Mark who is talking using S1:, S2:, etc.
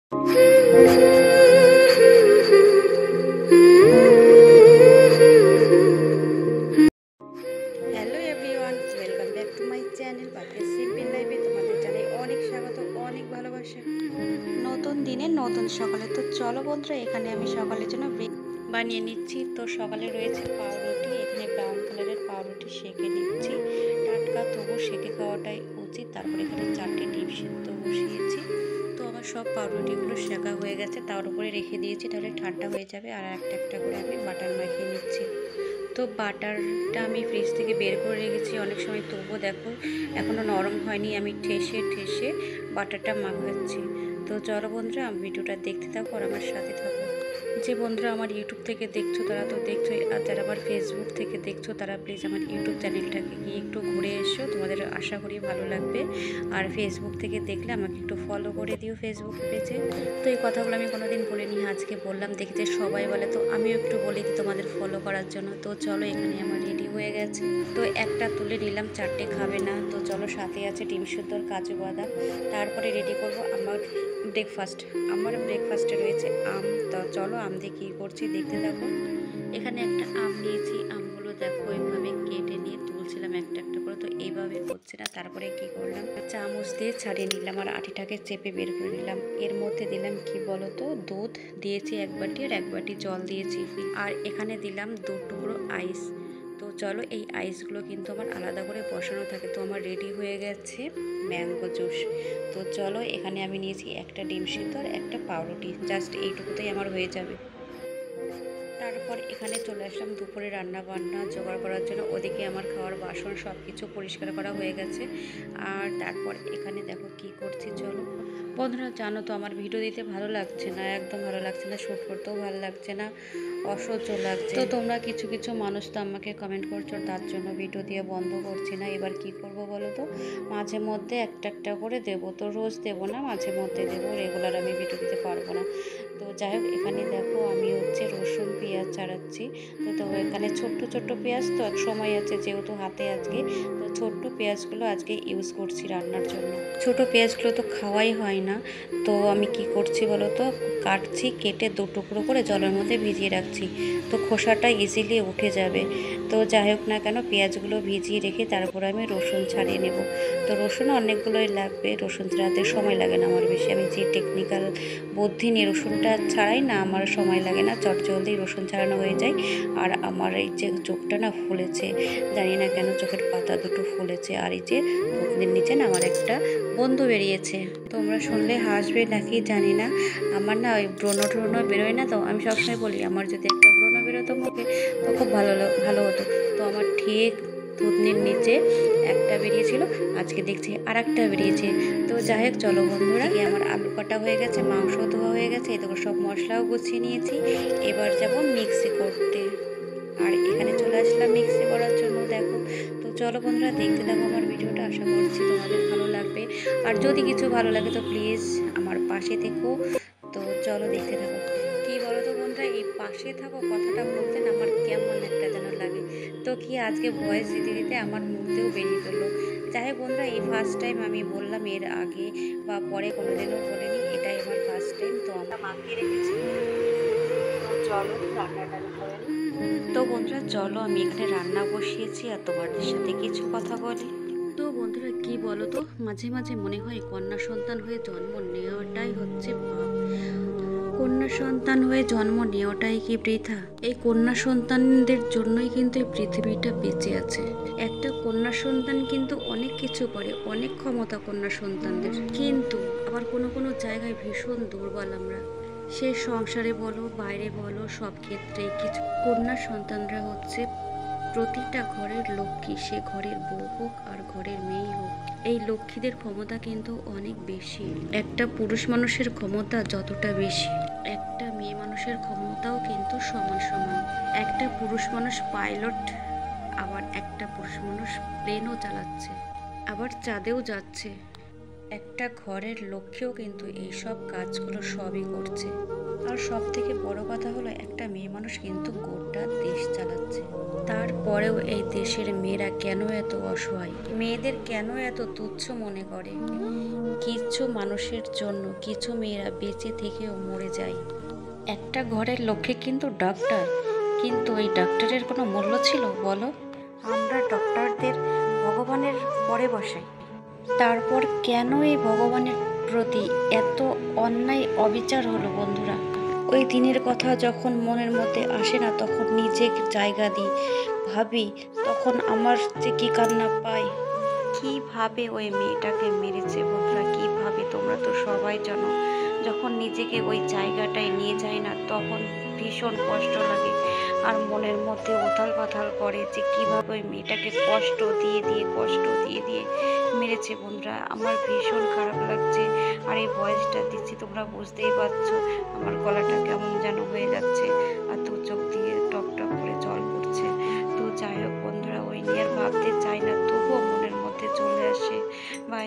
S1: Hello everyone, welcome back to my channel Papiya's simple লাইফে। তোমাদের জানাই অনেক স্বাগত, অনেক ভালোবাসা। নতুন দিনে নতুন সকালে তো চলো বন্ধুরা, এখানে আমি সকালের জন্য বানিয়ে নিচ্ছি। তো সকালে রয়েছে পাউরুটি, এখানে ব্রাউন কালারের পাউরুটি সেঁকে নিচ্ছি। টাটকা তবু সেঁকে খাওয়াটাই উচিত। তারপরে এখানে 4টে ডিম সিদ্ধ বসিয়েছি। তো আমার সব পাউরুটিগুলো সেঁকা হয়ে গেছে, তার উপরে রেখে দিয়েছি, তাহলে ঠান্ডা হয়ে যাবে। আর একটা একটা করে আমি বাটার মাখিয়ে নিচ্ছি। তো বাটারটা আমি ফ্রিজ থেকে বের করে রেখেছি অনেক সময়, তবুও দেখো এখনও নরম হয়নি। আমি ঠেসে ঠেসে বাটারটা মাখাচ্ছি। তো চলো বন্ধুরা, ভিডিওটা দেখতে থাকো আর আমার সাথে থাকো। যে বন্ধুরা আমার ইউটিউব থেকে দেখছো তারা তো দেখছোই, আর যারা আমার ফেসবুক থেকে দেখছো তারা প্লিজ আমার ইউটিউব চ্যানেলটাকে গিয়ে একটু ঘুরে এসো, তোমাদের আশা করি ভালো লাগবে। আর ফেসবুক থেকে দেখলে আমাকে একটু ফলো করে দিও ফেসবুক পেজে। তো এই কথাগুলো আমি কোনোদিন বলিনি, আজকে বললাম। দেখতে সবাই বলে, তো আমিও একটু বলি দিই তোমাদের ফলো করার জন্য। তো চলো, এখানে আমার রেডি হয়ে গেছে। তো একটা তুলে নিলাম, 4টে খাবে না। তো চলো, সাথে আছে ডিম সিদ্ধ, কাজু বাদাম। তারপরে রেডি করব আমার ব্রেকফাস্ট। আমার ব্রেকফাস্টে রয়েছে আম। তো চলো আম দিয়ে কী করছি দেখতে থাকো। এখানে একটা আম নিয়েছি, আমগুলো দেখো এইভাবে কেটে নিয়ে তুলছিলাম একটা একটা করে। তো এইভাবে করছি না, তারপরে কি করলাম, চামচ দিয়ে ছাড়িয়ে নিলাম আর আটিটাকে চেপে বের করে নিলাম। এর মধ্যে দিলাম কি বলতো, দুধ দিয়েছি 1 বাটি, আর 1 বাটি জল দিয়েছি। আর এখানে দিলাম 2 টুকরো আইস। তো চলো, এই আইসগুলো কিন্তু আমার আলাদা করে বসানো থাকে। তো আমার রেডি হয়ে গেছে ম্যাঙ্গো জুস। তো চলো, এখানে আমি নিয়েছি একটা ডিম সিদ্ধ আর একটা পাউরুটি, জাস্ট এইটুকুতেই আমার হয়ে যাবে। তারপর এখানে চলে আসলাম দুপুরে রান্না বান্না জোগাড় করার জন্য। ওদিকে আমার খাওয়ার বাসন সব কিছু পরিষ্কার করা হয়ে গেছে। আর তারপর এখানে দেখো কি করছি, চলো বন্ধুরা। জানো তো আমার ভিডিও দিতে ভালো লাগছে না, একদম ভালো লাগছে না, শ্যুট করতেও ভালো লাগছে না, অসহ্য লাগছে। তো তোমরা কিছু কিছু মানুষ তো আমাকে কমেন্ট করছো, তার জন্য ভিডিও দিয়ে বন্ধ করছি না। এবার কি করব বলো তো, মাঝে মধ্যে একটা একটা করে দেবো। তো রোজ দেবো না, মাঝে মধ্যে দেবো, রেগুলার আমি ভিডিও দিতে পারবো না। তো যাই হোক, এখানে দেখো আমি রসুন পেঁয়াজ ছাড়াচ্ছি। তো এখানে ছোট্ট ছোট্ট পেঁয়াজ, তো এক সময় আছে যেহেতু হাতে আজকে, তো ছোট্ট পেঁয়াজগুলো আজকে ইউজ করছি রান্নার জন্য। ছোট পেঁয়াজগুলো তো খাওয়াই হয় না। তো আমি কি করছি বলো তো, কাটছি, কেটে 2 টুকরো করে জলের মধ্যে ভিজিয়ে রাখছি। তো খোসাটা ইজিলি উঠে যাবে। তো যাই হোক না কেন, পেঁয়াজগুলো ভিজিয়ে রেখে তারপর আমি রসুন ছাড়িয়ে নেব। তো রসুন অনেকগুলোই লাগবে, রসুন ছাড়াতে সময় লাগে না আমার বেশি। আমি যে টেকনিক্যাল বুদ্ধি নিয়ে রসুনটা ছাড়াই না, আমার সময় লাগে না, চটজলদি রসুন ছাড়ানো হয়ে যায়। আর আমার এই যে চোখটা না ফুলেছে, জানি না কেন চোখের পাতা দুটো ফুলেছে। আর এই যে মুখের নিচে না আমার একটা বন্ধু বেরিয়েছে। তোমরা শুনলে হাসবে নাকি জানি না, আমার না ওই ব্রণ ট্রণ বেরোয় না। তো আমি সবসময় বলি, আমার যদি একটা ব্রণ বেরোতো মুখে তো খুব ভালো হতো। তো আমার ঠিক থুতনির নিচে একটা বেরিয়েছিল, আজকে দেখছি আর একটা বেরিয়েছে। তো যাই হোক চলো বন্ধুরা, আমার আলু কাটা হয়ে গেছে, মাংস ধোয়া হয়ে গেছে, এদিকে সব মশলাও গুছিয়ে নিয়েছি। এবার যাব মিক্সি করতে। আর এখানে চলে আসলাম মিক্সি করার জন্য, দেখো। তো চলো বন্ধুরা, দেখতে থাকো আমার ভিডিওটা, আশা করছি তোমাদের ভালো লাগবে। আর যদি কিছু ভালো লাগে তো প্লিজ আমার পাশে থেকো। তো চলো দেখতে থাকো। কি বলো তো বন্ধুরা, এই পাশে থাকো কথাটা বলতে না আমার কেমন একটা যেন লাগে। তো কি আজকে ভয়েস দিতে দিতে আমার মুখতেও বেরিয়ে ফেললো। যাই হোক বন্ধুরা, এই ফার্স্ট টাইম আমি বললাম, এর আগে বা পরে কোনোদিনও বলিনি, এটাই আমার ফার্স্ট টাইম। তো আমরা মাখিয়ে রেখেছি। তো চলো রান্নাটা করে নিই। তো বন্ধুরা চলো, আমি এখানে রান্না বসিয়েছি আর তোমাদের সাথে কিছু কথা বলি। তো বন্ধুরা কি বলো তো, মাঝে মাঝে মনে হয় কন্যা সন্তান হয়ে জন্ম নেওয়াটাই হচ্ছে পাপ। কন্যা সন্তান হয়ে জন্ম নেওয়াটাই কি বৃথা? এই কন্যা সন্তানদের জন্যই কিন্তু এই পৃথিবীটা বেঁচে আছে। একটা কন্যা সন্তান কিন্তু অনেক কিছু করে, অনেক ক্ষমতা কন্যা সন্তানদের, কিন্তু আবার কোনো কোনো জায়গায় ভীষণ দুর্বল আমরা। সে সংসারে বলো, বাইরে বলো, সব ক্ষেত্রেই কিছু কন্যা সন্তানরা হচ্ছে প্রতিটা ঘরের লক্ষ্মী, সে ঘরের বউ হোক আর ঘরের মেয়ে হোক। এই লক্ষ্মীদের ক্ষমতা কিন্তু অনেক বেশি। একটা পুরুষ মানুষের ক্ষমতা যতটা বেশি, একটা মেয়ে মানুষের ক্ষমতাও কিন্তু সমান সমান। একটা পুরুষ মানুষ পাইলট, আবার একটা পুরুষ মানুষ প্লেনও চালাচ্ছে, আবার চাঁদেও যাচ্ছে। একটা ঘরের লক্ষ্যেও কিন্তু এই সব কাজগুলো সবই করছে। আর সব থেকে বড় কথা হলো একটা মেয়ে মানুষ কিন্তু গোটা দেশ চালাচ্ছে। তারপরেও এই দেশের মেয়েরা কেন এত অসহায়, মেয়েদের কেন এত তুচ্ছ মনে করে? কিছু মানুষের জন্য কিছু মেয়েরা বেঁচে থেকেও মরে যায়। একটা ঘরের লক্ষ্যে কিন্তু ডাক্তার, কিন্তু এই ডাক্তারের কোনো মূল্য ছিল বলো? আমরা ডক্টরদের ভগবানের পরে বসাই। তারপর কেন এই ভগবানের প্রতি এত অন্যায় অবিচার হলো বন্ধুরা? ওই দিনের কথা যখন মনের মধ্যে আসে না, তখন নিজের জায়গা দিই, ভাবি, তখন আমার যে কি কান্না পায়। কিভাবে ওই মেয়েটাকে মেরেছে বন্ধুরা, কিভাবে তোমরা তো সবাই জানো। যখন নিজেকে ওই জায়গাটায় নিয়ে যায় না, তখন ভীষণ কষ্ট লাগে আর মনের মধ্যে উথাল পাথাল করে যে কিভাবে ওই মেয়েটাকে কষ্ট দিয়ে দিয়ে মেরেছে বন্ধুরা। আমার ভীষণ খারাপ লাগছে আর এই ভয়েসটা দিচ্ছি, তোমরা বুঝতেই পারছো আমার গলাটা কেমন যেন হয়ে যাচ্ছে আর দু চোখ দিয়ে টপ টপ করে জল পড়ছে। তো যাই হোক বন্ধুরা, ওই নিয়ে আর ভাবতে চাই না, তবুও মনের মধ্যে চলে আসে। বাই।